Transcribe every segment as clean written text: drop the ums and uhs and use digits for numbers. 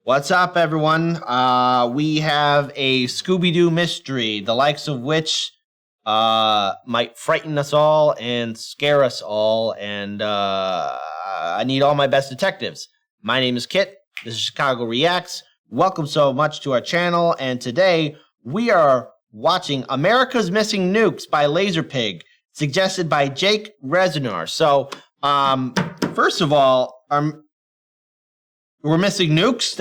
What's up, everyone? We have a Scooby-Doo mystery, the likes of which might frighten us all and scare us all, and I need all my best detectives. My name is Kit. This is Chicago Reacts. Welcome so much to our channel, and today we are watching America's Missing Nukes by LazerPig, suggested by Jake Resner. So, first of all, we're missing nukes?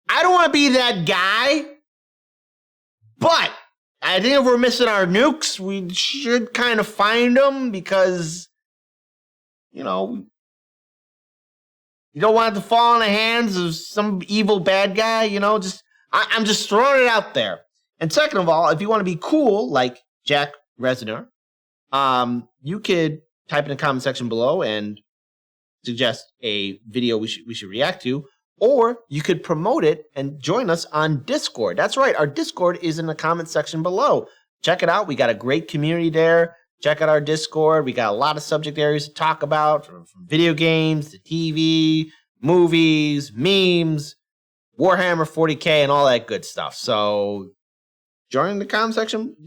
I don't want to be that guy, but I think if we're missing our nukes, we should kind of find them because, you know, you don't want it to fall in the hands of some evil bad guy, you know, I'm just throwing it out there. And second of all, if you want to be cool, like Jack Resner, you could type in the comment section below and suggest a video we should react to, or you could promote it and join us on Discord. That's right, our Discord is in the comment section below. Check it out. We got a great community there. Check out our Discord. We got a lot of subject areas to talk about, from video games to TV, movies, memes, Warhammer 40K, and all that good stuff. So join the comment section,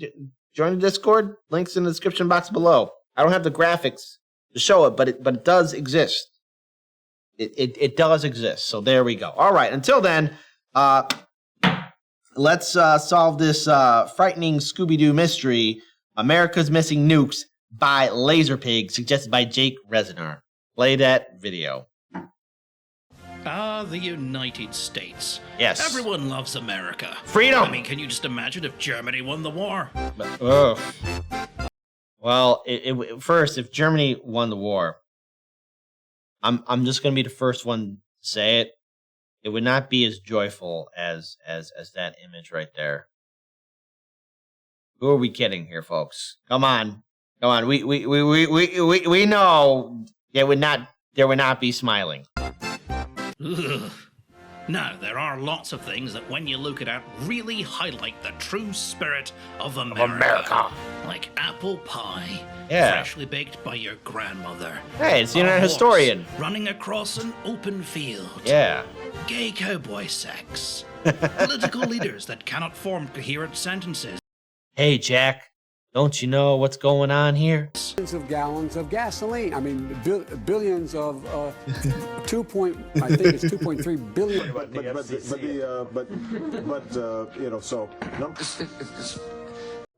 join the Discord. Links in the description box below. I don't have the graphics to show it, but it does exist. It does exist. So there we go. All right. Until then, let's solve this frightening Scooby-Doo mystery, America's Missing Nukes by LazerPig, suggested by Jake Resner. Play that video. The United States. Yes. Everyone loves America. Freedom! I mean, can you just imagine if Germany won the war? Well, first, if Germany won the war, I'm just gonna be the first one to say it. It would not be as joyful as that image right there. Who are we kidding here, folks? Come on. We know there would not be smiling. Ugh. Now, there are lots of things that, when you look at, really highlight the true spirit of America. Like apple pie, freshly baked by your grandmother. Hey, it's the internet historian. Running across an open field. Yeah. Gay cowboy sex. Political leaders that cannot form coherent sentences. Hey, Jack, don't you know what's going on here? Billions of gallons of gasoline. I mean, billions of I think it's 2.3 billion. You know, so no.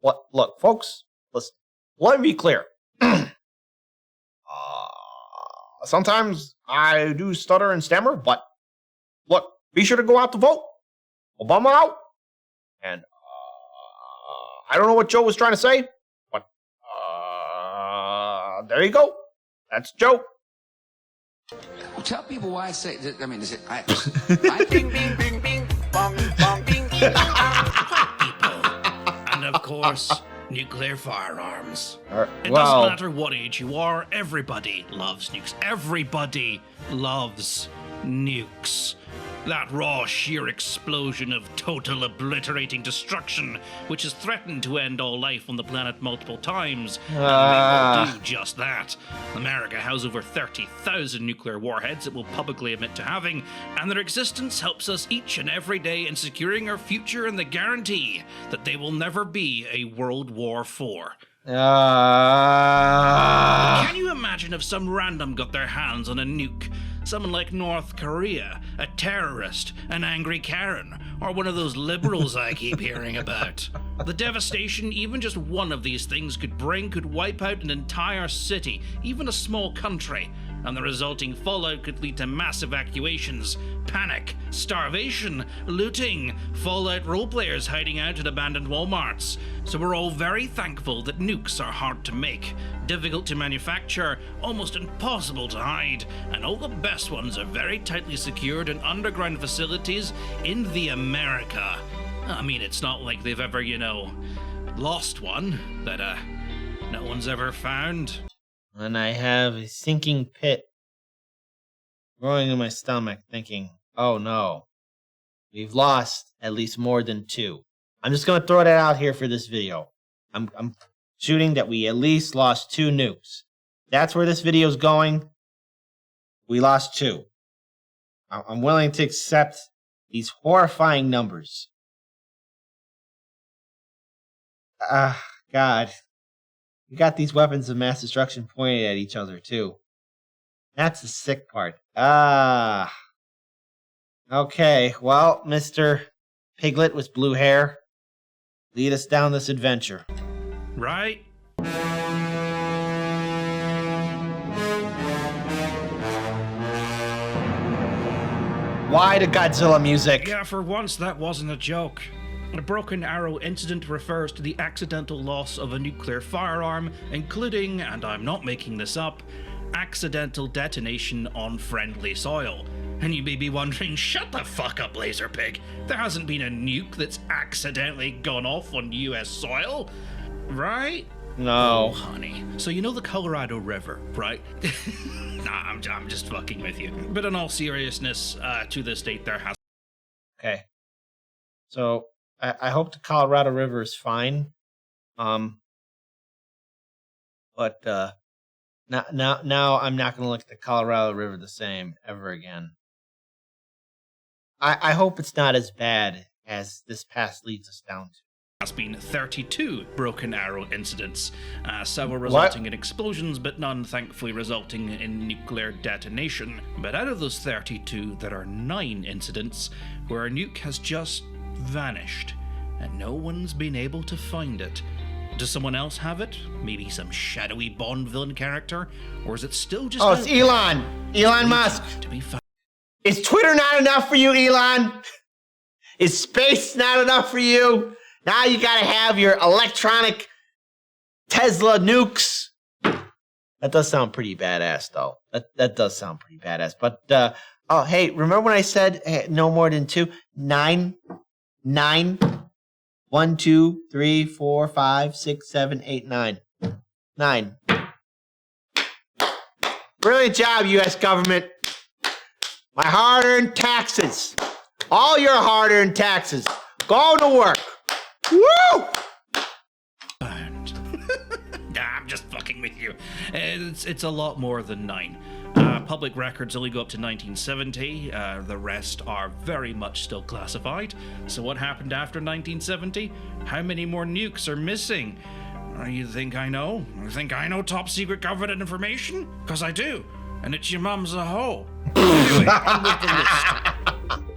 What? Look, folks, listen. Let me be clear. Sometimes I do stutter and stammer, but look, be sure to go out to vote. Obama out. And I don't know what Joe was trying to say, but there you go. That's Joe. Well, tell people why I say. I mean, is it? I bing, bing, bing, bing, bong, bong, bing. People, and of course, nuclear firearms. It doesn't matter what age you are. Everybody loves nukes. Everybody loves nukes. That raw, sheer explosion of total obliterating destruction, which has threatened to end all life on the planet multiple times, and will do just that. America has over 30,000 nuclear warheads it will publicly admit to having, and their existence helps us each and every day in securing our future and the guarantee that they will never be a World War IV. Can you imagine if some random got their hands on a nuke? Someone like North Korea, a terrorist, an angry Karen, or one of those liberals I keep hearing about. The devastation even just one of these things could bring could wipe out an entire city, even a small country, and the resulting fallout could lead to mass evacuations, panic, starvation, looting, Fallout roleplayers hiding out at abandoned Walmarts. So we're all very thankful that nukes are hard to make, difficult to manufacture, almost impossible to hide, and all the best ones are very tightly secured in underground facilities in the America. I mean, it's not like they've ever, you know, lost one that no one's ever found. And I have a sinking pit growing in my stomach, thinking, oh no, we've lost at least more than 2. I'm just going to throw that out here for this video. I'm shooting that we at least lost 2 nukes. That's where this video is going. We lost 2. I'm willing to accept these horrifying numbers. God. You got these weapons of mass destruction pointed at each other, too. That's the sick part. Okay, well, Mr. Piglet with blue hair, lead us down this adventure. Right? Why the Godzilla music? Yeah, for once that wasn't a joke. A broken arrow incident refers to the accidental loss of a nuclear firearm, including, and I'm not making this up, accidental detonation on friendly soil. And you may be wondering, shut the fuck up, LazerPig. There hasn't been a nuke that's accidentally gone off on US soil, right? No. Oh, honey. So you know the Colorado River, right? Nah, I'm just fucking with you. But in all seriousness, to this date, there has... Okay. So, I hope the Colorado River is fine. But, now I'm not going to look at the Colorado River the same ever again. I hope it's not as bad as this past leads us down to. Has been 32 broken arrow incidents, several resulting in explosions, but none thankfully resulting in nuclear detonation. But out of those 32, there are 9 incidents where a nuke has just vanished, and no one's been able to find it. Does someone else have it? Maybe some shadowy Bond villain character? Or is it still just... Oh, it's Elon! Elon Musk! To be found? Is Twitter not enough for you, Elon? Is space not enough for you? Now you gotta have your electronic Tesla nukes. That does sound pretty badass, though. That does sound pretty badass. But, oh, hey, remember when I said no more than 2? 9? 1, 2, 3, 4, 5, 6, 7, 8, 9. 9. Brilliant job, U.S. government. My hard-earned taxes. All your hard-earned taxes. Go to work. Woo! Found. Nah, I'm just fucking with you. It's a lot more than 9. Public records only go up to 1970. The rest are very much still classified. So what happened after 1970? How many more nukes are missing? You think I know? You think I know top secret government information? Because I do. And it's your mum's a hoe. Anyway, on with the list.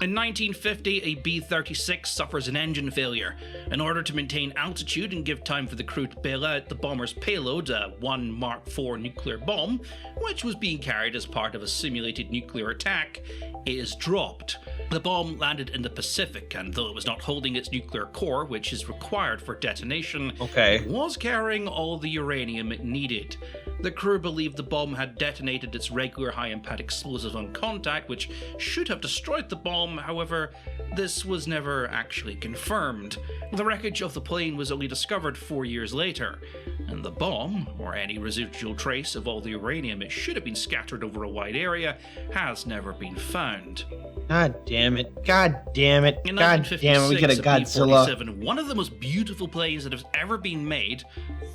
In 1950, a B-36 suffers an engine failure. In order to maintain altitude and give time for the crew to bail out, the bomber's payload, a 1 Mark IV nuclear bomb, which was being carried as part of a simulated nuclear attack, is dropped. The bomb landed in the Pacific, and though it was not holding its nuclear core, which is required for detonation, it was carrying all the uranium it needed. The crew believed the bomb had detonated its regular high-impact explosive on contact, which should have destroyed the bomb. However, this was never actually confirmed. The wreckage of the plane was only discovered 4 years later, and the bomb, or any residual trace of all the uranium it should have been scattered over a wide area, has never been found. God damn it. God damn it. In God damn it. We get a Godzilla. B-47, one of the most beautiful planes that has ever been made,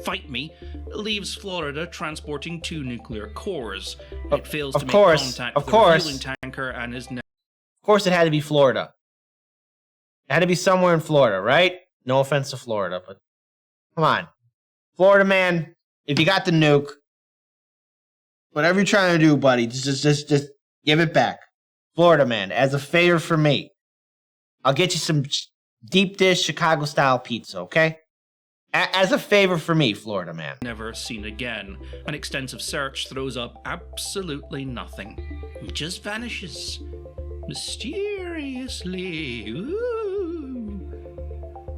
fight me, leaves Florida transporting 2 nuclear cores. It fails to make contact with the fueling tanker and is now... Of course it had to be Florida. It had to be somewhere in Florida, right? No offense to Florida, but come on. Florida man, if you got the nuke, whatever you're trying to do, buddy, just give it back. Florida man, as a favor for me, I'll get you some deep dish Chicago-style pizza, okay? As a favor for me, Florida man. Never seen again. An extensive search throws up absolutely nothing. It just vanishes. Mysteriously. Ooh.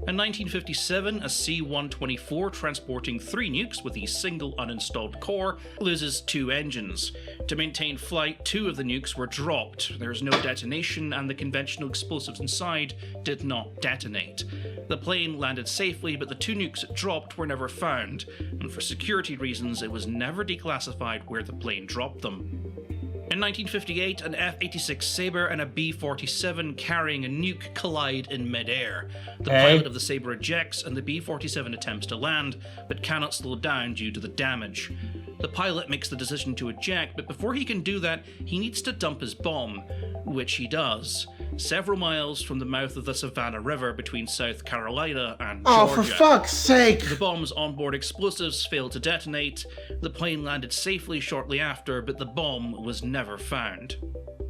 In 1957, a C-124 transporting 3 nukes with a single uninstalled core loses 2 engines. To maintain flight, 2 of the nukes were dropped. There was no detonation, and the conventional explosives inside did not detonate. The plane landed safely, but the 2 nukes it dropped were never found, and for security reasons, it was never declassified where the plane dropped them. In 1958, an F-86 Sabre and a B-47 carrying a nuke collide in midair. The pilot of the Sabre ejects, and the B-47 attempts to land, but cannot slow down due to the damage. The pilot makes the decision to eject, but before he can do that, he needs to dump his bomb, which he does, several miles from the mouth of the Savannah River between South Carolina and Georgia. Oh, for fuck's sake! The bomb's onboard explosives failed to detonate. The plane landed safely shortly after, but the bomb was never found.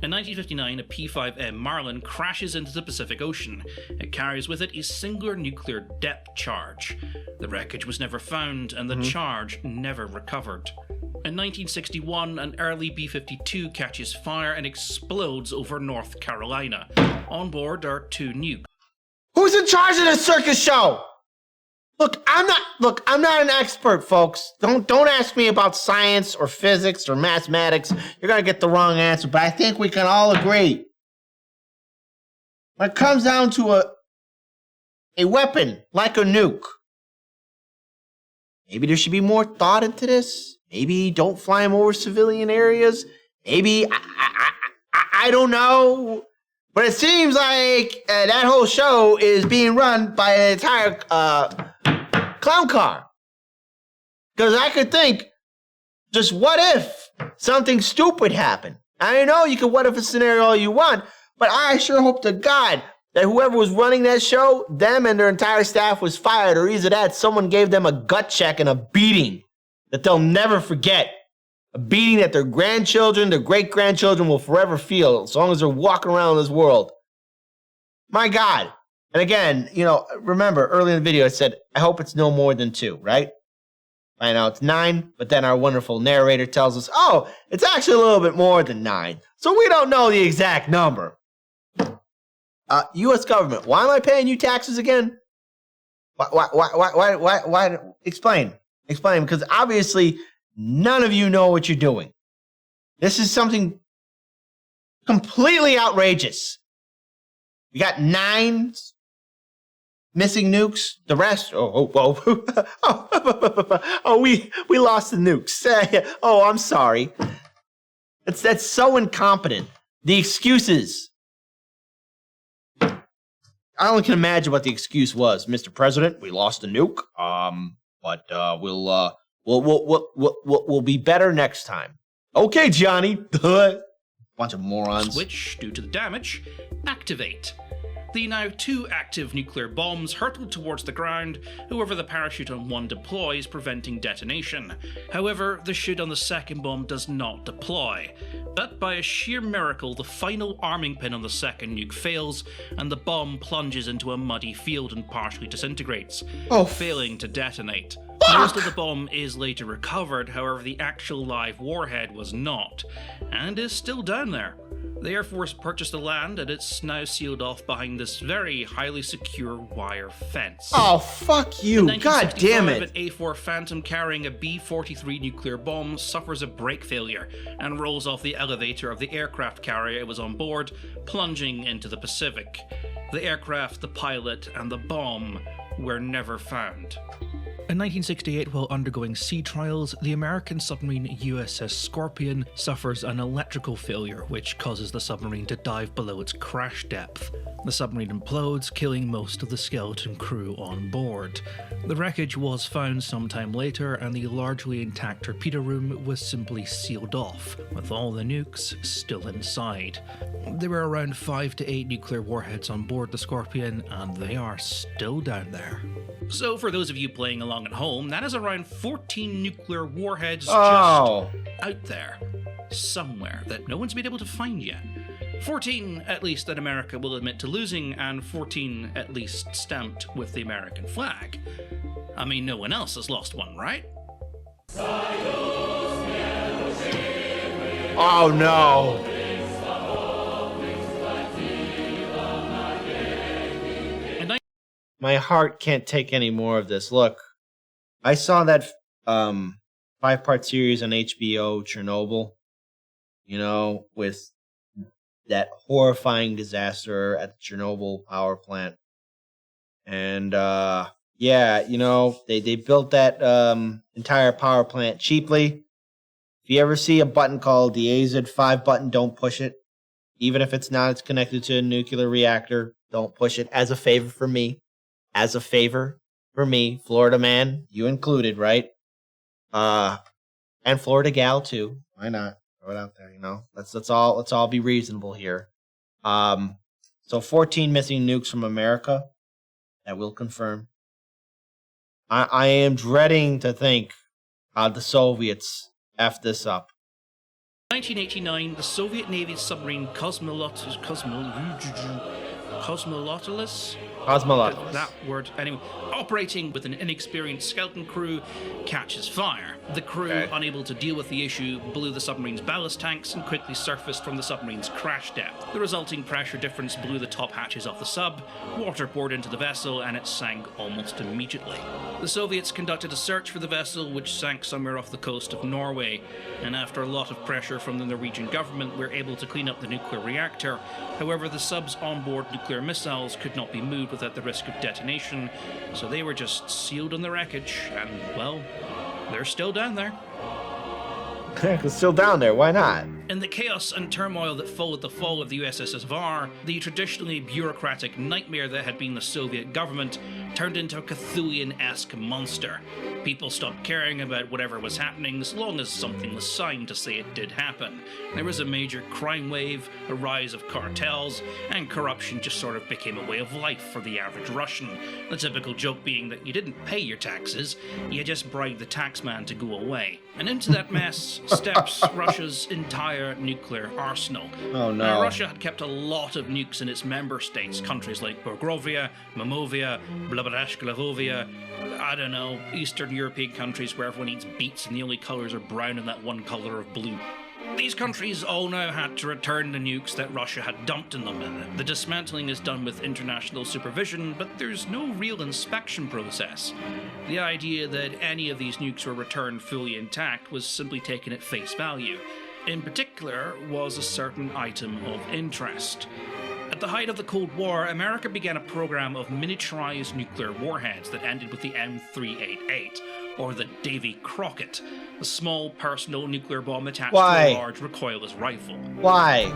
In 1959, a P-5M Marlin crashes into the Pacific Ocean. It carries with it a singular nuclear depth charge. The wreckage was never found, and the charge never recovered. In 1961, an early B-52 catches fire and explodes over North Carolina. On board are 2 nukes. Who's in charge of this circus show? Look, I'm not an expert, folks. Don't ask me about science or physics or mathematics. You're gonna get the wrong answer, but I think we can all agree. When it comes down to a weapon like a nuke, maybe there should be more thought into this. Maybe don't fly them over civilian areas. Maybe, I don't know. But it seems like that whole show is being run by an entire clown car. Because I could think, just what if something stupid happened? I know you can what if a scenario all you want, but I sure hope to God that whoever was running that show, them and their entire staff was fired, or either that, someone gave them a gut check and a beating that they'll never forget. A beating that their grandchildren, their great-grandchildren will forever feel as long as they're walking around this world. My God. And again, remember, early in the video, I said, I hope it's no more than 2, right? I know it's 9, but then our wonderful narrator tells us, oh, it's actually a little bit more than 9. So we don't know the exact number. U.S. government, why am I paying you taxes again? Why? Explain, because obviously none of you know what you're doing. This is something completely outrageous. We got 9 missing nukes. The rest, we lost the nukes. Oh, I'm sorry. That's so incompetent. The excuses. I only can imagine what the excuse was, Mr. President. We lost a nuke. But we'll be better next time. Okay, Johnny. Bunch of morons. Which, due to the damage, activate. The now 2 active nuclear bombs hurtle towards the ground, however the parachute on one deploys, preventing detonation. However, the chute on the second bomb does not deploy. But by a sheer miracle, the final arming pin on the second nuke fails, and the bomb plunges into a muddy field and partially disintegrates, failing to detonate. Most of the bomb is later recovered, however the actual live warhead was not, and is still down there. The Air Force purchased the land, and it's now sealed off behind this very highly secure wire fence. Oh, fuck you. God damn it. An A4 Phantom carrying a B-43 nuclear bomb suffers a brake failure and rolls off the elevator of the aircraft carrier it was on board, plunging into the Pacific. The aircraft, the pilot, and the bomb were never found. In 1968, while undergoing sea trials, the American submarine USS Scorpion suffers an electrical failure which causes the submarine to dive below its crash depth. The submarine implodes, killing most of the skeleton crew on board. The wreckage was found sometime later, and the largely intact torpedo room was simply sealed off, with all the nukes still inside. There were around 5 to 8 nuclear warheads on board the Scorpion, and they are still down there. So for those of you playing along at home, that is around 14 nuclear warheads just out there, somewhere, that no one's been able to find yet. 14, at least, that America will admit to losing, and 14, at least, stamped with the American flag. I mean, no one else has lost one, right? Oh, no. My heart can't take any more of this. Look, I saw that 5-part series on HBO, Chernobyl, with that horrifying disaster at the Chernobyl power plant. And, they built that entire power plant cheaply. If you ever see a button called the AZ5 button, don't push it. Even if it's connected to a nuclear reactor, don't push it. As a favor for me, Florida man, you included, right? And Florida Gal too. Why not? Throw it out there, Let's all be reasonable here. So 14 missing nukes from America. That will confirm. I am dreading to think how the Soviets F this up. 1989, the Soviet Navy's submarine Cosmolotulus. That word. Anyway, operating with an inexperienced skeleton crew, catches fire. The crew, unable to deal with the issue, blew the submarine's ballast tanks and quickly surfaced from the submarine's crash depth. The resulting pressure difference blew the top hatches off the sub, water poured into the vessel, and it sank almost immediately. The Soviets conducted a search for the vessel, which sank somewhere off the coast of Norway, and after a lot of pressure from the Norwegian government, were able to clean up the nuclear reactor. However, the sub's onboard nuclear missiles could not be moved without the risk of detonation, so they were just sealed in the wreckage, and, well, they're still down there. It's still down there, why not? In the chaos and turmoil that followed the fall of the USSR, the traditionally bureaucratic nightmare that had been the Soviet government turned into a Cthulhian-esque monster. People stopped caring about whatever was happening as long as something was signed to say it did happen. There was a major crime wave, a rise of cartels, and corruption just sort of became a way of life for the average Russian. The typical joke being that you didn't pay your taxes, you just bribed the taxman to go away. And into that mess steps Russia's entire nuclear arsenal. Oh no. Now, Russia had kept a lot of nukes in its member states, countries like Bulgaria, Momovia, Blabarashkalavovia, I don't know, Eastern European countries where everyone eats beets and the only colours are brown and that one colour of blue. These countries all now had to return the nukes that Russia had dumped in them. The dismantling is done with international supervision, but there's no real inspection process. The idea that any of these nukes were returned fully intact was simply taken at face value. In particular was a certain item of interest. At the height of the Cold War, America began a program of miniaturized nuclear warheads that ended with the M388, or the Davy Crockett, a small personal nuclear bomb attached to a large recoilless rifle. Why?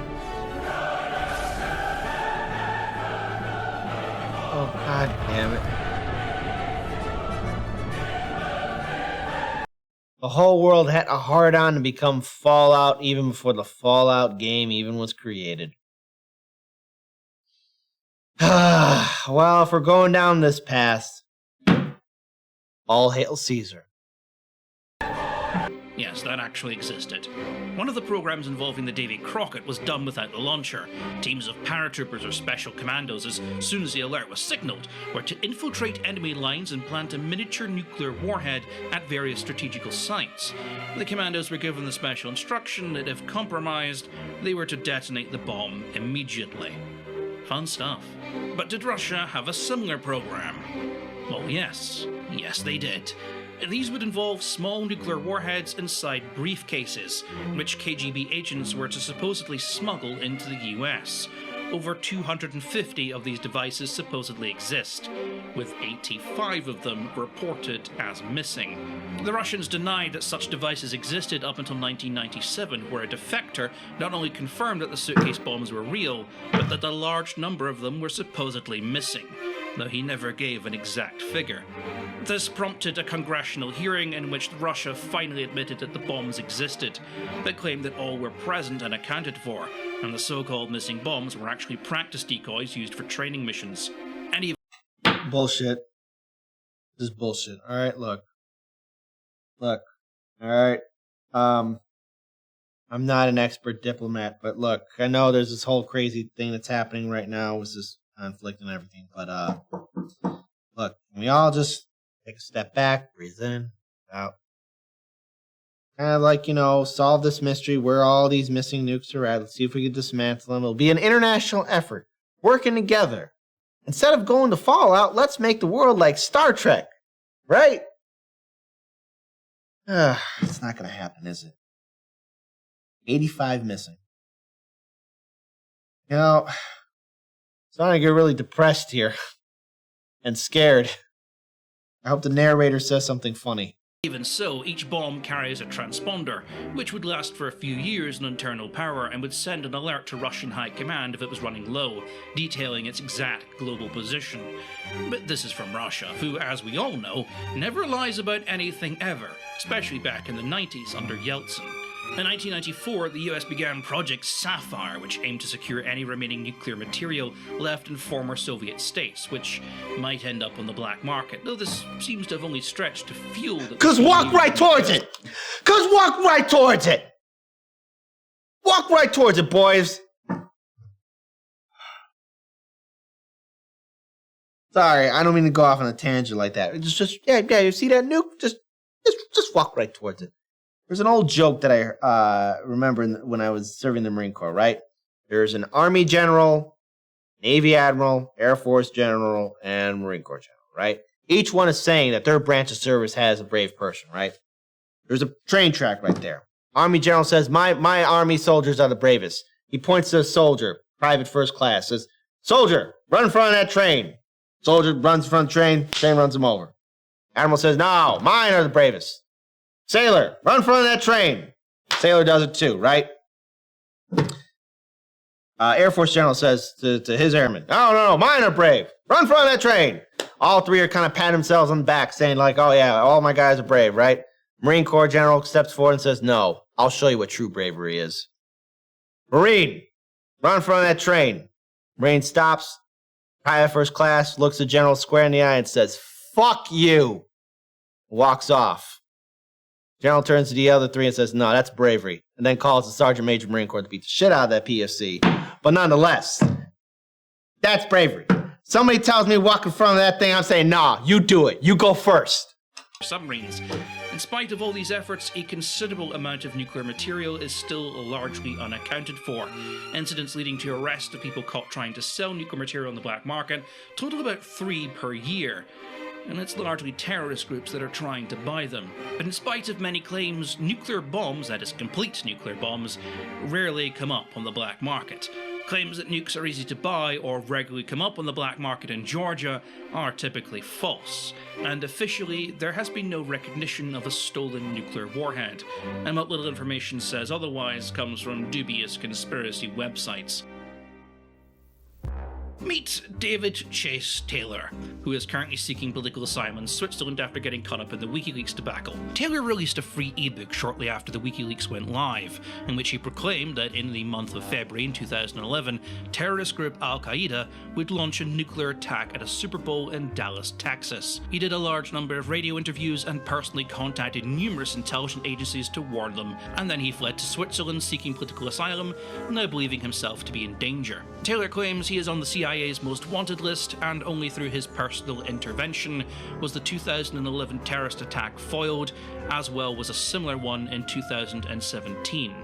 Oh, god damn it. The whole world had a hard-on to become Fallout even before the Fallout game even was created. Well, if we're going down this path, all hail Caesar. Yes, that actually existed. One of the programs involving the Davy Crockett was done without the launcher. Teams of paratroopers or special commandos, as soon as the alert was signaled, were to infiltrate enemy lines and plant a miniature nuclear warhead at various strategical sites. The commandos were given the special instruction that if compromised, they were to detonate the bomb immediately. Fun stuff. But did Russia have a similar program? Well, yes. Yes, they did. These would involve small nuclear warheads inside briefcases, which KGB agents were to supposedly smuggle into the US. Over 250 of these devices supposedly exist, with 85 of them reported as missing. The Russians denied that such devices existed up until 1997, where a defector not only confirmed that the suitcase bombs were real, but that a large number of them were supposedly missing, though he never gave an exact figure. This prompted a congressional hearing in which Russia finally admitted that the bombs existed, but claimed that all were present and accounted for, and the so-called missing bombs were actually practice decoys used for training missions. And even bullshit. This is bullshit. Alright, look. Alright. I'm not an expert diplomat, but look, I know there's this whole crazy thing that's happening right now with this conflict and everything, but look, can we all just take a step back, breathe in, out. Kind of like, solve this mystery where all these missing nukes are at. Let's see if we can dismantle them. It'll be an international effort, working together. Instead of going to Fallout, let's make the world like Star Trek, right? It's not going to happen, is it? 85 missing. Starting to get really depressed here and scared. I hope the narrator says something funny. Even so, each bomb carries a transponder, which would last for a few years on internal power and would send an alert to Russian High Command if it was running low, detailing its exact global position. But this is from Russia, who, as we all know, never lies about anything ever, especially back in the 90s under Yeltsin. In 1994, the US began Project Sapphire, which aimed to secure any remaining nuclear material left in former Soviet states, which might end up on the black market, though this seems to have only stretched to fuel the... Cause walk right towards it! Cause walk right towards it! Walk right towards it, boys! Sorry, I don't mean to go off on a tangent like that. It's just yeah, you see that nuke? Just walk right towards it. There's an old joke that I remember when I was serving the Marine Corps, right? There's an Army general, Navy admiral, Air Force general, and Marine Corps general, right? Each one is saying that their branch of service has a brave person, right? There's a train track right there. Army general says, my Army soldiers are the bravest. He points to a soldier, private first class, says, soldier, run in front of that train. Soldier runs in front of the train runs him over. Admiral says, no, mine are the bravest. Sailor, run in front of that train. Sailor does it too, right? Air Force general says to his airmen, no, mine are brave. Run in front of that train. All three are kind of patting themselves on the back, saying like, oh yeah, all my guys are brave, right? Marine Corps general steps forward and says, no, I'll show you what true bravery is. Marine, run in front of that train. Marine stops, private first class, looks the general square in the eye and says, fuck you. Walks off. General turns to the other three and says, no, that's bravery. And then calls the Sergeant Major Marine Corps to beat the shit out of that PFC. But nonetheless, that's bravery. Somebody tells me walk in front of that thing, I'm saying, nah, you do it. You go first. Submarines. In spite of all these efforts, a considerable amount of nuclear material is still largely unaccounted for. Incidents leading to arrest of people caught trying to sell nuclear material on the black market total about 3 per year. And it's largely terrorist groups that are trying to buy them. But in spite of many claims, nuclear bombs, that is complete nuclear bombs, rarely come up on the black market. Claims that nukes are easy to buy or regularly come up on the black market in Georgia are typically false. And officially, there has been no recognition of a stolen nuclear warhead. And what little information says otherwise comes from dubious conspiracy websites. Meet David Chase Taylor, who is currently seeking political asylum in Switzerland after getting caught up in the WikiLeaks debacle. Taylor released a free ebook shortly after the WikiLeaks went live, in which he proclaimed that in the month of February in 2011, terrorist group Al-Qaeda would launch a nuclear attack at a Super Bowl in Dallas, Texas. He did a large number of radio interviews and personally contacted numerous intelligence agencies to warn them, and then he fled to Switzerland seeking political asylum, now believing himself to be in danger. Taylor claims he is on the CIA's most wanted list, and only through his personal intervention was the 2011 terrorist attack foiled, as well was a similar one in 2017.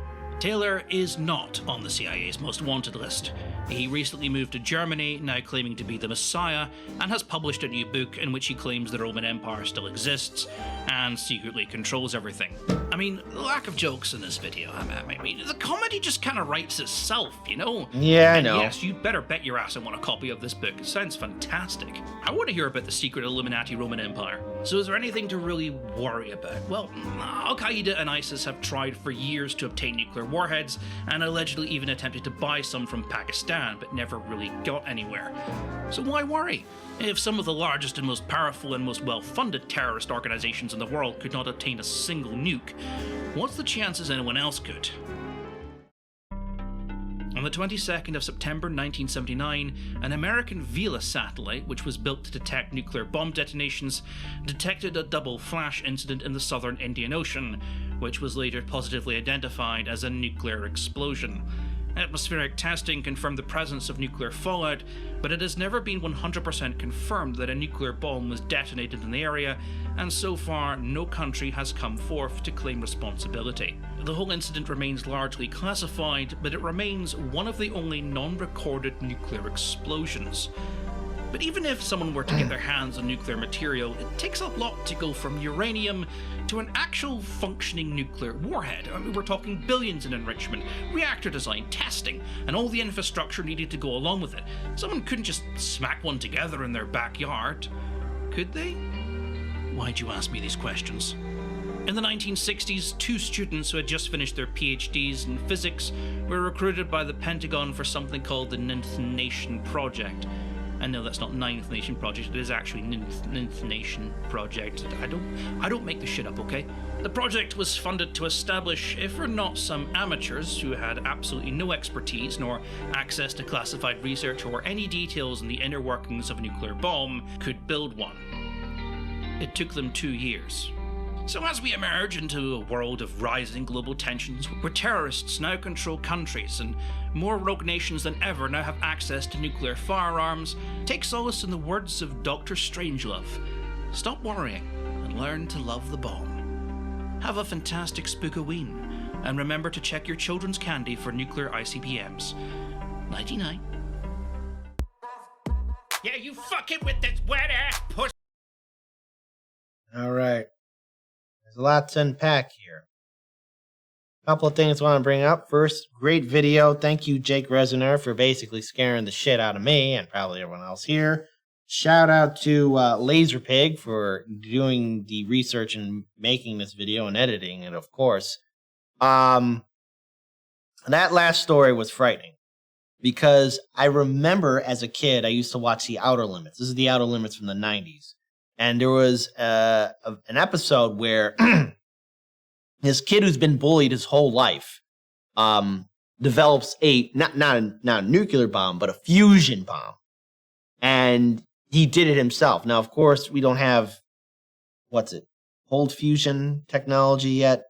Taylor is not on the CIA's most wanted list. He recently moved to Germany, now claiming to be the Messiah, and has published a new book in which he claims the Roman Empire still exists and secretly controls everything. I mean, lack of jokes in this video. I mean, the comedy just kind of writes itself, you know? Yeah, I know. And yes, you better bet your ass I want a copy of this book. It sounds fantastic. I want to hear about the secret Illuminati Roman Empire. So is there anything to really worry about? Well, Al-Qaeda and ISIS have tried for years to obtain nuclear warheads, and allegedly even attempted to buy some from Pakistan, but never really got anywhere. So why worry? If some of the largest and most powerful and most well-funded terrorist organizations in the world could not obtain a single nuke, what's the chances anyone else could? On the 22nd of September 1979, an American Vela satellite, which was built to detect nuclear bomb detonations, detected a double flash incident in the southern Indian Ocean, which was later positively identified as a nuclear explosion. Atmospheric testing confirmed the presence of nuclear fallout, but it has never been 100% confirmed that a nuclear bomb was detonated in the area, and so far no country has come forth to claim responsibility. The whole incident remains largely classified, but it remains one of the only non-recorded nuclear explosions. But even if someone were to get their hands on nuclear material, it takes a lot to go from uranium to an actual functioning nuclear warhead. I mean, we're talking billions in enrichment, reactor design, testing, and all the infrastructure needed to go along with it. Someone couldn't just smack one together in their backyard, could they? Why'd you ask me these questions? In the 1960s, 2 students who had just finished their PhDs in physics were recruited by the Pentagon for something called the Ninth Nation Project. And no, that's not Ninth Nation Project, it is actually Ninth Nation Project. I don't make this shit up, okay? The project was funded to establish, if or not some amateurs who had absolutely no expertise nor access to classified research or any details in the inner workings of a nuclear bomb, could build one. It took them 2 years. So as we emerge into a world of rising global tensions, where terrorists now control countries and more rogue nations than ever now have access to nuclear firearms, take solace in the words of Dr. Strangelove. Stop worrying and learn to love the bomb. Have a fantastic Spookoween, and remember to check your children's candy for nuclear ICBMs. Nighty-night. Yeah, you fucking with this wet-ass pussy! All right. There's a lot to unpack here. A couple of things I want to bring up. First, great video. Thank you, Jake Resiner, for basically scaring the shit out of me and probably everyone else here. Shout out to LazerPig for doing the research and making this video and editing it, of course. That last story was frightening because I remember as a kid, I used to watch The Outer Limits. This is The Outer Limits from the 90s. And there was an episode where this kid who's been bullied his whole life develops not a nuclear bomb, but a fusion bomb. And he did it himself. Now, of course, we don't have, cold fusion technology yet?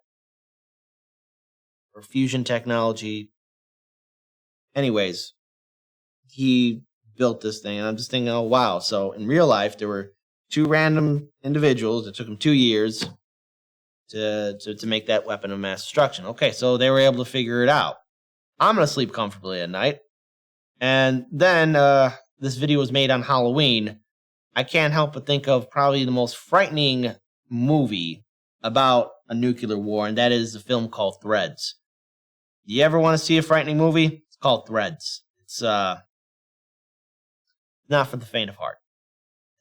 Or fusion technology. Anyways, he built this thing, and I'm just thinking, oh, wow. So in real life, there were 2 random individuals. It took them 2 years to make that weapon of mass destruction. Okay, so they were able to figure it out. I'm going to sleep comfortably at night. And then this video was made on Halloween. I can't help but think of probably the most frightening movie about a nuclear war, and that is a film called Threads. Do you ever want to see a frightening movie? It's called Threads. It's not for the faint of heart.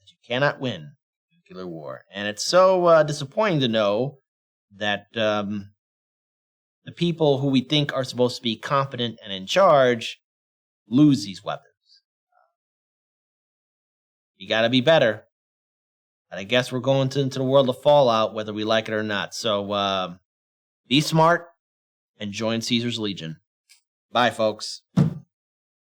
You cannot win a nuclear war. And it's so disappointing to know that the people who we think are supposed to be competent and in charge lose these weapons. You gotta be better. But I guess we're going into the world of Fallout, whether we like it or not. So be smart and join Caesar's Legion. Bye, folks.